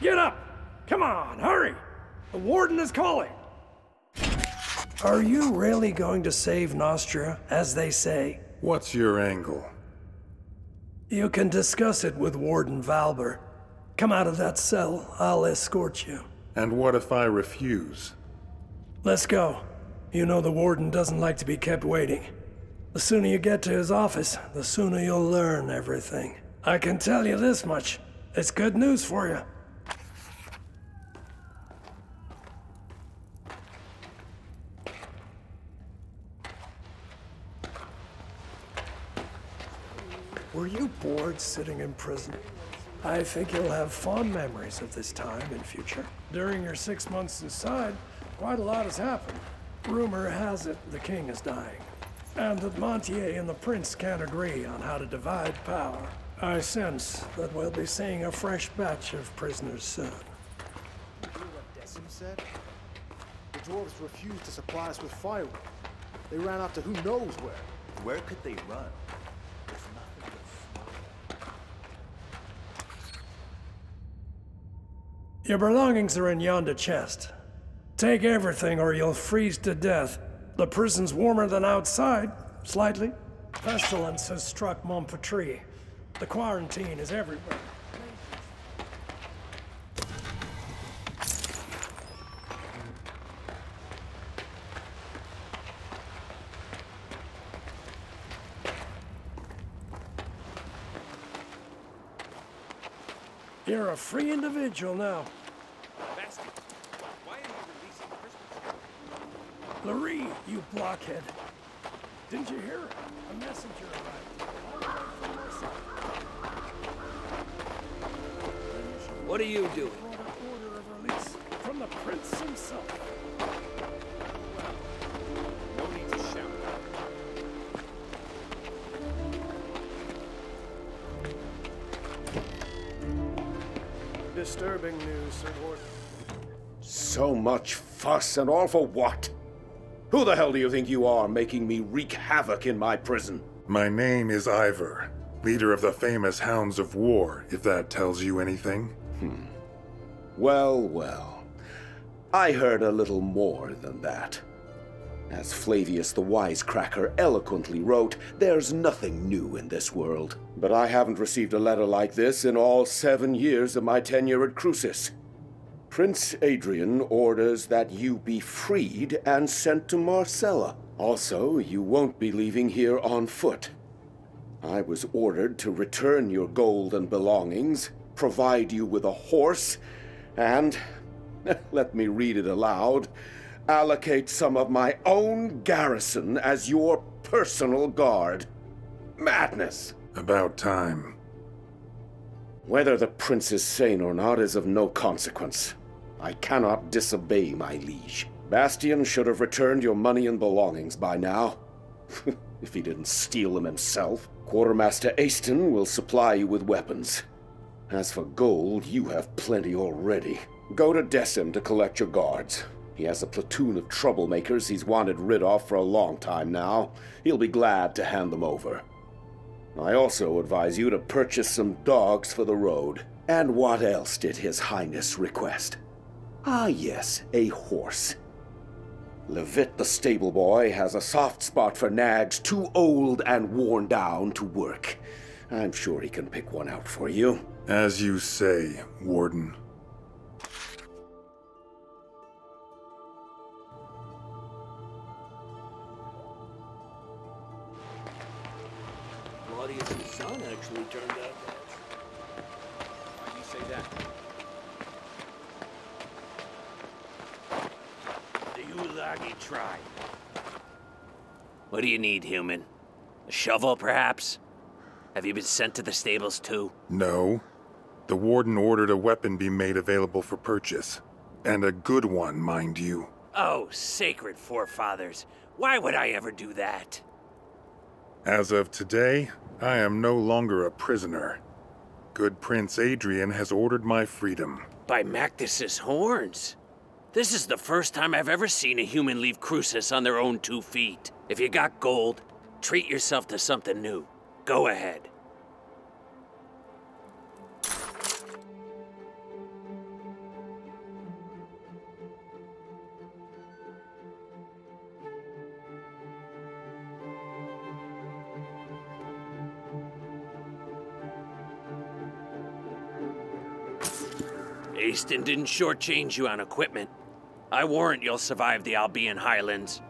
Get up! Come on, hurry! The warden is calling! Are you really going to save Nostria, as they say? What's your angle? You can discuss it with Warden Valber. Come out of that cell, I'll escort you. And what if I refuse? Let's go. You know the warden doesn't like to be kept waiting. The sooner you get to his office, the sooner you'll learn everything. I can tell you this much. It's good news for you. Were you bored sitting in prison? I think you'll have fond memories of this time in future. During your 6 months inside, quite a lot has happened. Rumor has it the king is dying, and that Montier and the prince can't agree on how to divide power. I sense that we'll be seeing a fresh batch of prisoners soon. You hear what Decim said? The dwarves refused to supply us with firewood. They ran off to who knows where. Where could they run? There's nothing but smoke. Your belongings are in yonder chest. Take everything or you'll freeze to death. The prison's warmer than outside, slightly. Pestilence has struck Montpetrie. The quarantine is everywhere. You're a free individual now. Why are you releasing Christmas? Larry, you blockhead. Didn't you hear? A messenger arrived. What are you doing? Brought an order of release from the prince himself. No need to shout. Disturbing news, Sir Warden. So much fuss and all for what? Who the hell do you think you are, making me wreak havoc in my prison? My name is Ivor, leader of the famous Hounds of War, if that tells you anything. Well, well. I heard a little more than that. As Flavius the Wisecracker eloquently wrote, there's nothing new in this world. But I haven't received a letter like this in all 7 years of my tenure at Crucis. Prince Adrian orders that you be freed and sent to Marcella. Also, you won't be leaving here on foot. I was ordered to return your gold and belongings, provide you with a horse, and, let me read it aloud, allocate some of my own garrison as your personal guard. Madness! About time. Whether the prince is sane or not is of no consequence. I cannot disobey my liege. Bastian should have returned your money and belongings by now. If he didn't steal them himself. Quartermaster Aston will supply you with weapons. As for gold, you have plenty already. Go to Decim to collect your guards. He has a platoon of troublemakers he's wanted rid of for a long time now. He'll be glad to hand them over. I also advise you to purchase some dogs for the road. And what else did His Highness request? Ah yes, a horse. Levitt the stable boy has a soft spot for nags too old and worn down to work. I'm sure he can pick one out for you. As you say, Warden. Claudius' son actually turned out bad. Why do you say that? The Ulagi tribe. What do you need, human? A shovel, perhaps? Have you been sent to the stables, too? No. The Warden ordered a weapon be made available for purchase. And a good one, mind you. Oh, sacred forefathers. Why would I ever do that? As of today, I am no longer a prisoner. Good Prince Adrian has ordered my freedom. By Mactus's horns. This is the first time I've ever seen a human leave Crucis on their own 2 feet. If you got gold, treat yourself to something new. Go ahead. Aston didn't shortchange you on equipment. I warrant you'll survive the Albion Highlands.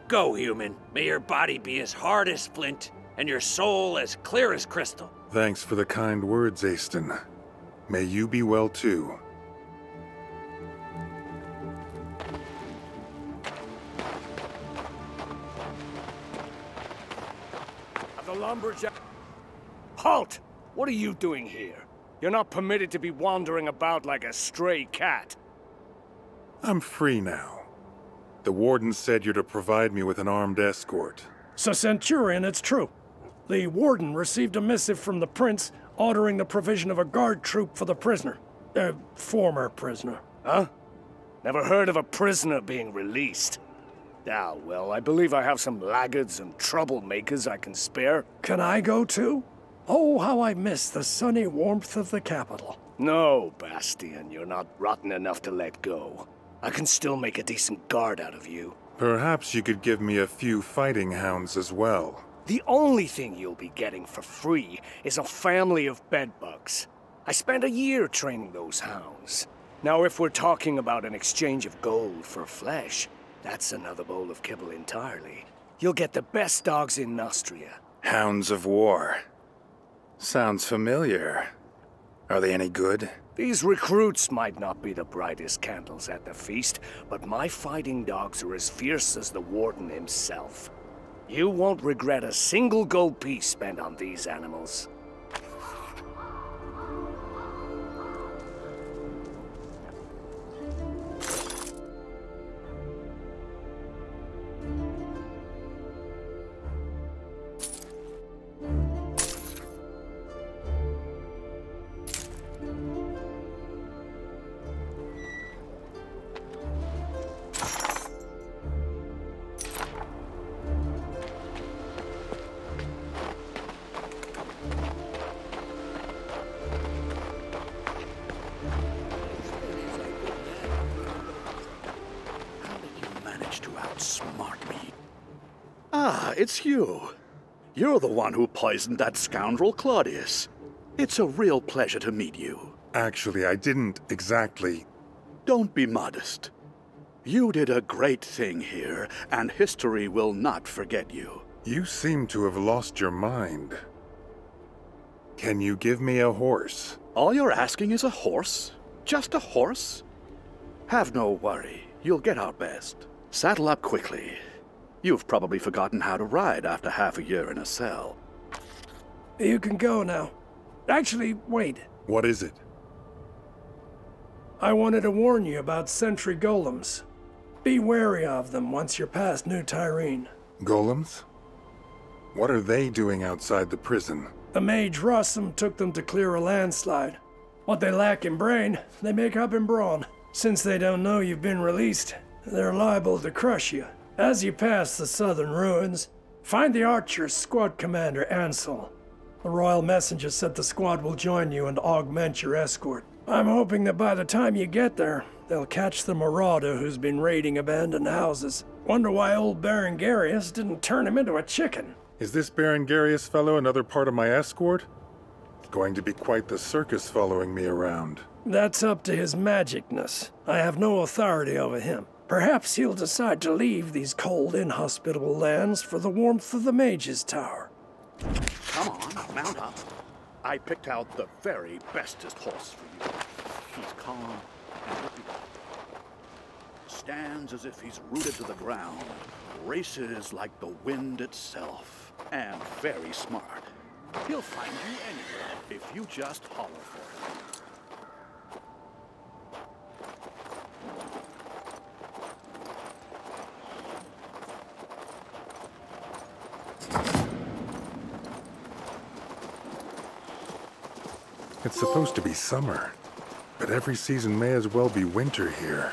Go, human. May your body be as hard as flint, and your soul as clear as crystal. Thanks for the kind words, Aston. May you be well too. The lumberjack... Halt! What are you doing here? You're not permitted to be wandering about like a stray cat. I'm free now. The warden said you're to provide me with an armed escort. So, Centurion, it's true. The warden received a missive from the prince ordering the provision of a guard troop for the prisoner. Former prisoner. Huh? Never heard of a prisoner being released. Ah, well, I believe I have some laggards and troublemakers I can spare. Can I go too? Oh, how I miss the sunny warmth of the capital. No, Bastian, you're not rotten enough to let go. I can still make a decent guard out of you. Perhaps you could give me a few fighting hounds as well. The only thing you'll be getting for free is a family of bedbugs. I spent a year training those hounds. Now, if we're talking about an exchange of gold for flesh, that's another bowl of kibble entirely. You'll get the best dogs in Nostria. Hounds of War. Sounds familiar. Are they any good? These recruits might not be the brightest candles at the feast, but my fighting dogs are as fierce as the warden himself. You won't regret a single gold piece spent on these animals. Ah, it's you. You're the one who poisoned that scoundrel Claudius. It's a real pleasure to meet you. Actually, I didn't exactly. Don't be modest. You did a great thing here, and history will not forget you. You seem to have lost your mind. Can you give me a horse? All you're asking is a horse? Just a horse? Have no worry. You'll get our best. Saddle up quickly. You've probably forgotten how to ride after half a year in a cell. You can go now. Actually, wait. What is it? I wanted to warn you about sentry golems. Be wary of them once you're past New Tyrene. Golems? What are they doing outside the prison? The mage Rossum took them to clear a landslide. What they lack in brain, they make up in brawn. Since they don't know you've been released, they're liable to crush you. As you pass the southern ruins, find the Archer's squad commander, Ansel. The royal messenger said the squad will join you and augment your escort. I'm hoping that by the time you get there, they'll catch the marauder who's been raiding abandoned houses. Wonder why old Baron Garius didn't turn him into a chicken. Is this Baron Garius fellow another part of my escort? It's going to be quite the circus following me around. That's up to his magicness. I have no authority over him. Perhaps he'll decide to leave these cold, inhospitable lands for the warmth of the Mage's Tower. Come on, mount up. I picked out the very bestest horse for you. He's calm and obedient. Stands as if he's rooted to the ground. Races like the wind itself. And very smart. He'll find you anywhere if you just holler for him. It's supposed to be summer, but every season may as well be winter here.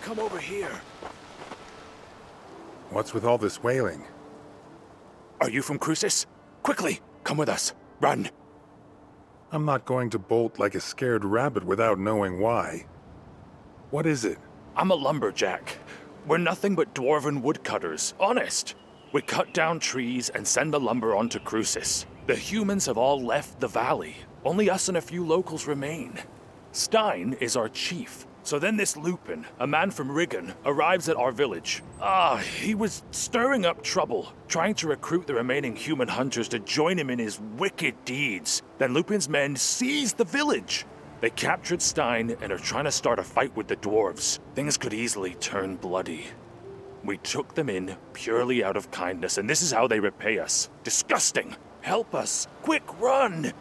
come over here. What's with all this wailing? Are you from Crucis? Quickly, come with us. Run. I'm not going to bolt like a scared rabbit without knowing why. What is it? I'm a lumberjack. We're nothing but dwarven woodcutters, honest. We cut down trees and send the lumber onto Crucis. The humans have all left the valley. Only us and a few locals remain. Stein is our chief. So then this Lupin, a man from Riggin, arrives at our village. He was stirring up trouble, trying to recruit the remaining human hunters to join him in his wicked deeds. Then Lupin's men seized the village. They captured Stein and are trying to start a fight with the dwarves. Things could easily turn bloody. We took them in purely out of kindness, and this is how they repay us. Disgusting! Help us! Quick, run!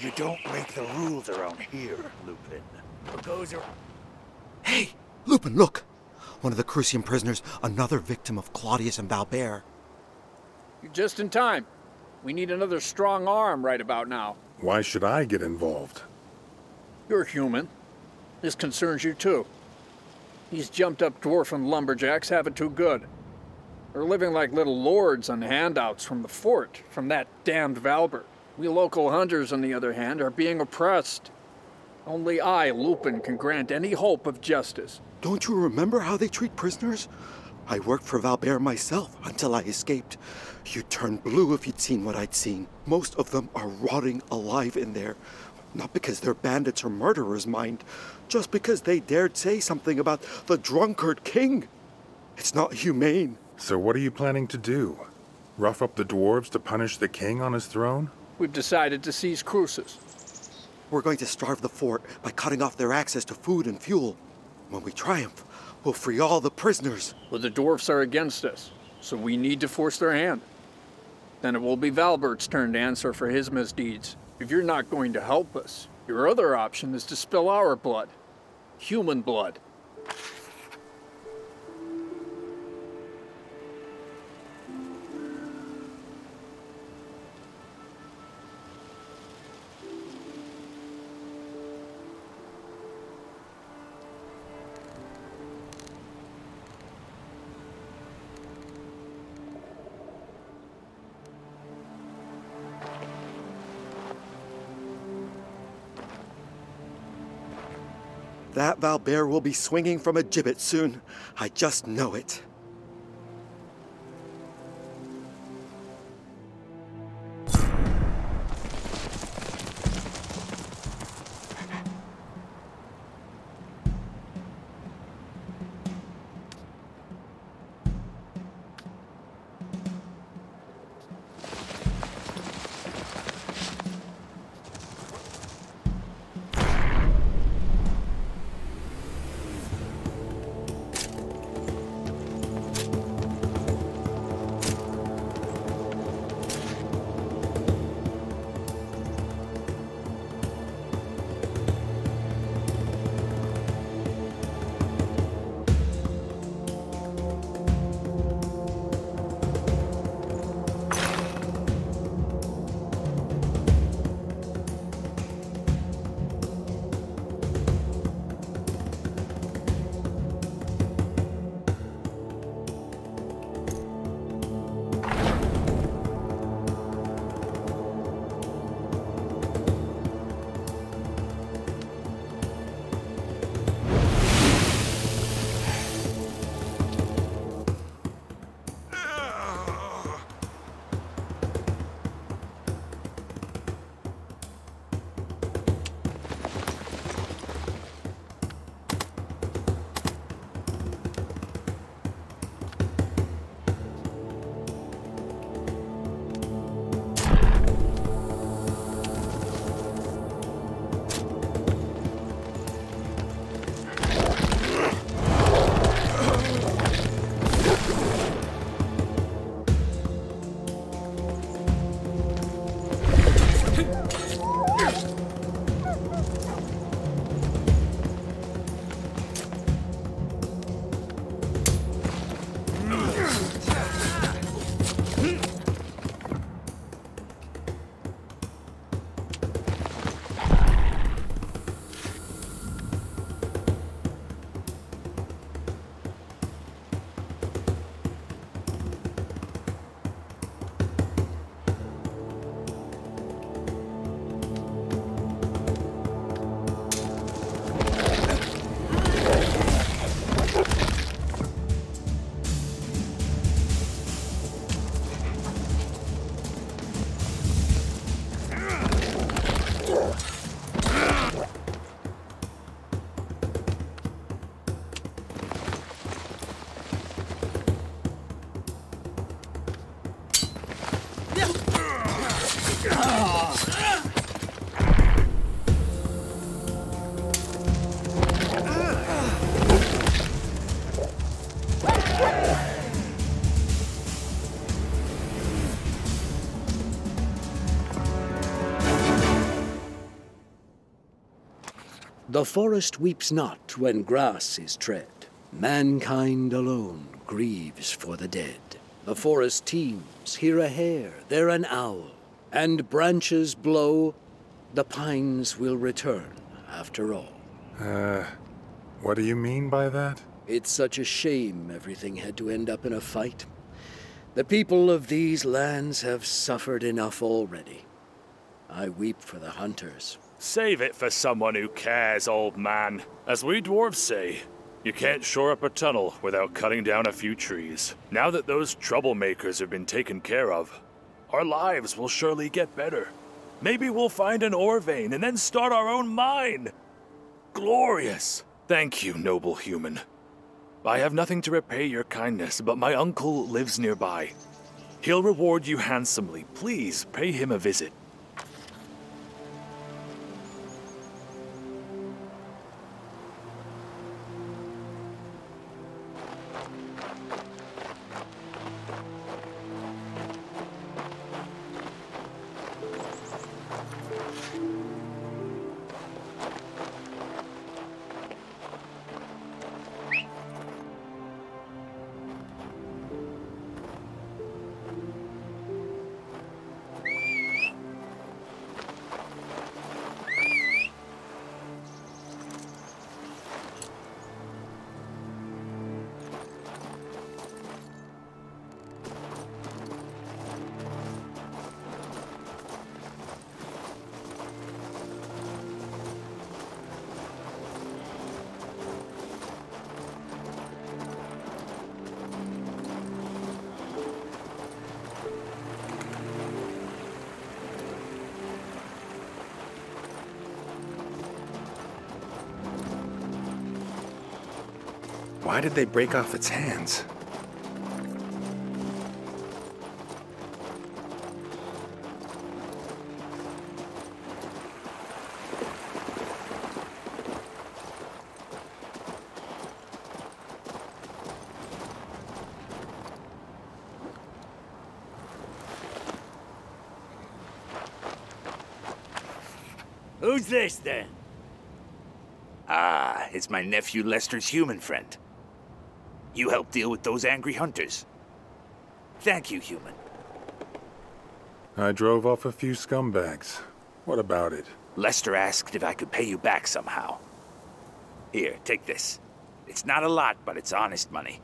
You don't make the rules around here, Lupin. What goes around... Hey! Lupin, look! One of the Crucian prisoners, another victim of Claudius and Valbert. You're just in time. We need another strong arm right about now. Why should I get involved? You're human. This concerns you too. These jumped-up dwarfen lumberjacks have it too good. They're living like little lords on handouts from the fort, from that damned Valbert. We local hunters, on the other hand, are being oppressed. Only I, Lupin, can grant any hope of justice. Don't you remember how they treat prisoners? I worked for Valbert myself until I escaped. You'd turn blue if you'd seen what I'd seen. Most of them are rotting alive in there. Not because they're bandits or murderers, mind. Just because they dared say something about the drunkard king. It's not humane. So what are you planning to do? Rough up the dwarves to punish the king on his throne? We've decided to seize Crucis. We're going to starve the fort by cutting off their access to food and fuel. When we triumph, we'll free all the prisoners. Well, the dwarfs are against us, so we need to force their hand. Then it will be Valbert's turn to answer for his misdeeds. If you're not going to help us, your other option is to spill our blood. Human blood. That Valbert will be swinging from a gibbet soon. I just know it. The forest weeps not when grass is tread. Mankind alone grieves for the dead. The forest teems, here a hare, there an owl, and branches blow, the pines will return after all. What do you mean by that? It's such a shame everything had to end up in a fight. The people of these lands have suffered enough already. I weep for the hunters. Save it for someone who cares, old man. As we dwarves say, you can't shore up a tunnel without cutting down a few trees. Now that those troublemakers have been taken care of, our lives will surely get better. Maybe we'll find an ore vein and then start our own mine. Glorious! Thank you, noble human. I have nothing to repay your kindness, but my uncle lives nearby. He'll reward you handsomely. Please pay him a visit. Why did they break off its hands? Who's this, then? Ah, it's my nephew Lester's human friend. You helped deal with those angry hunters. Thank you, human. I drove off a few scumbags. What about it? Lester asked if I could pay you back somehow. Here, take this. It's not a lot, but it's honest money.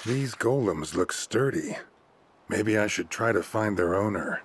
These golems look sturdy. Maybe I should try to find their owner.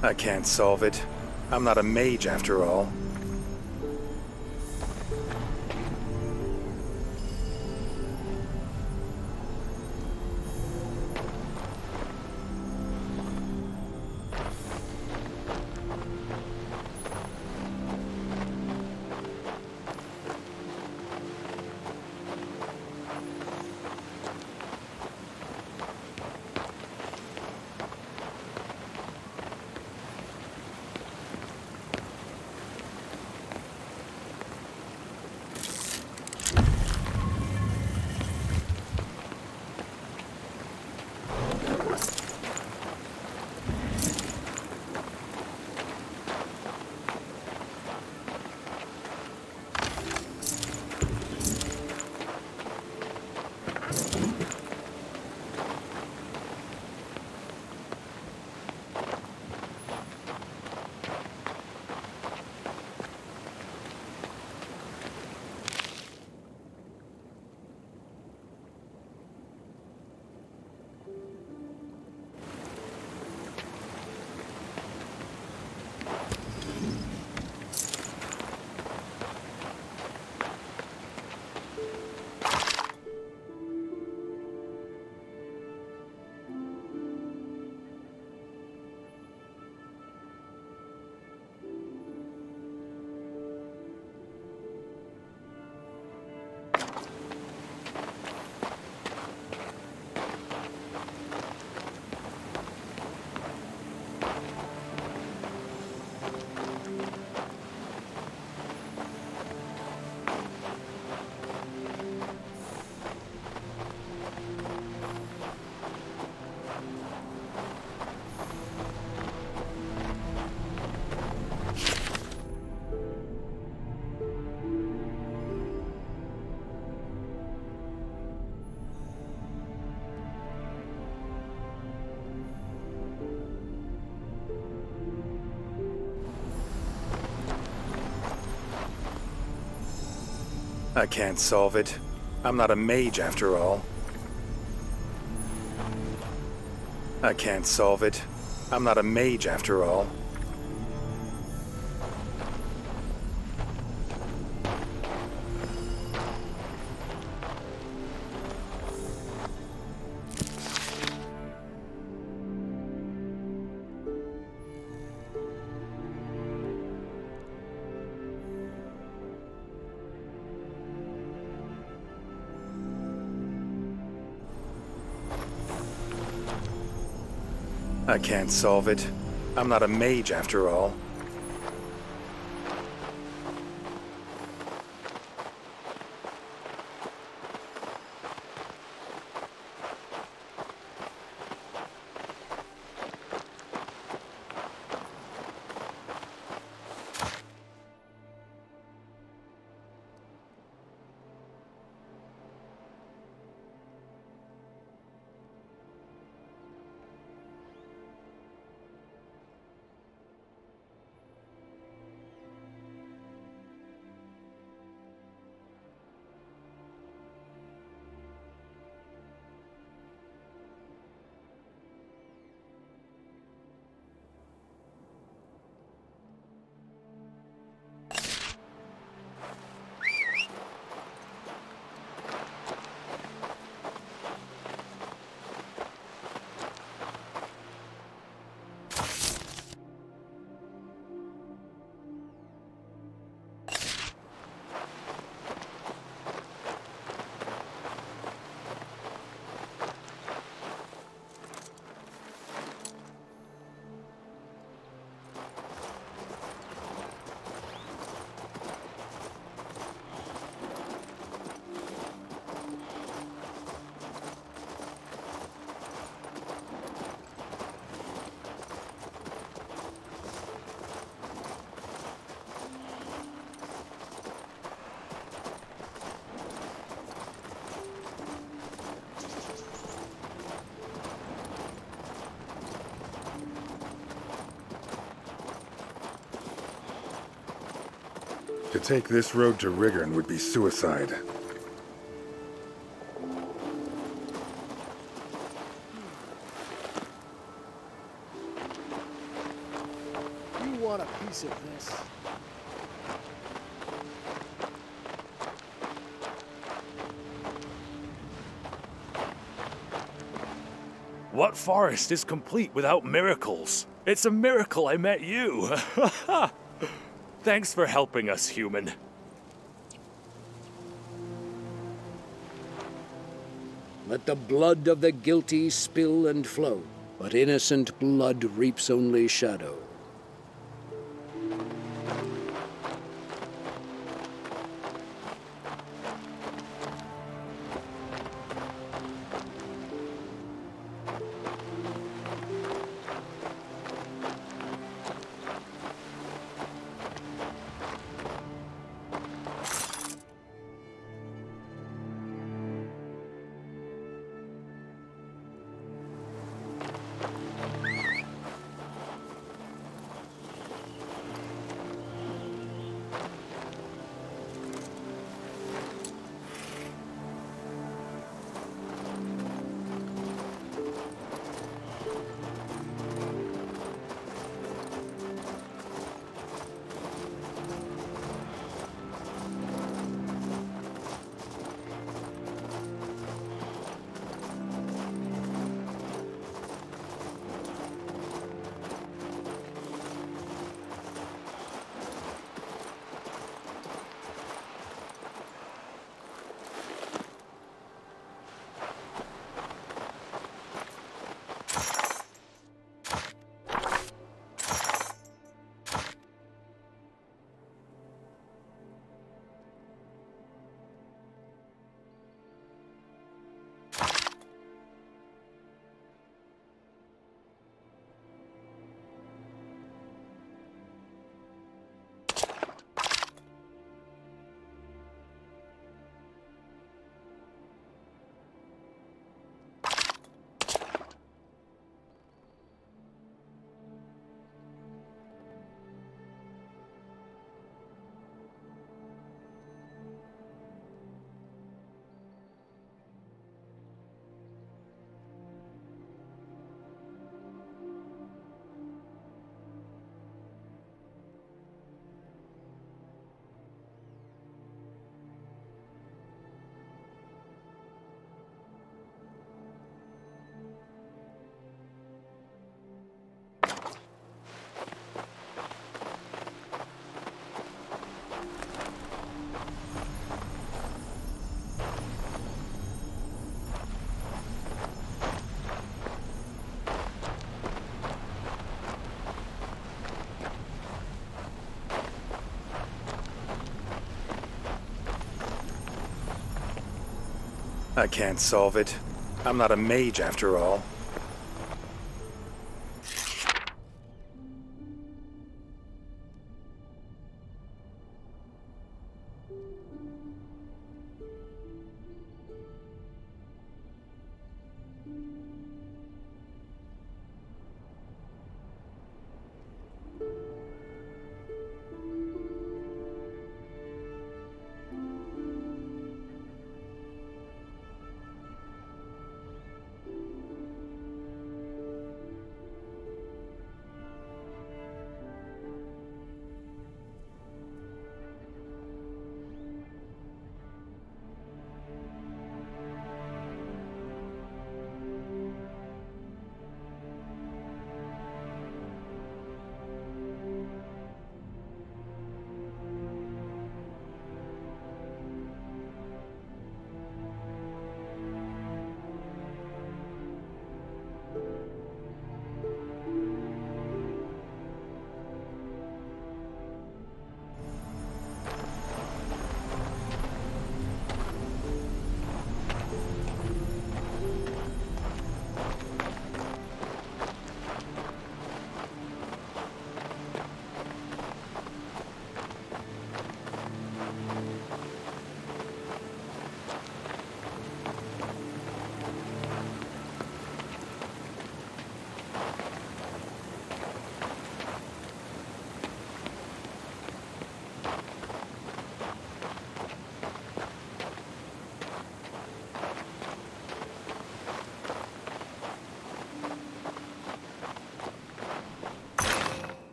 I can't solve it. I'm not a mage after all. I can't solve it. I'm not a mage after all. I can't solve it. I'm not a mage after all. I can't solve it. I'm not a mage after all. To take this road to Rigern would be suicide. want a piece of this? What forest is complete without miracles? It's a miracle I met you. Thanks for helping us, human. Let the blood of the guilty spill and flow, but innocent blood reaps only shadow. I can't solve it. I'm not a mage after all.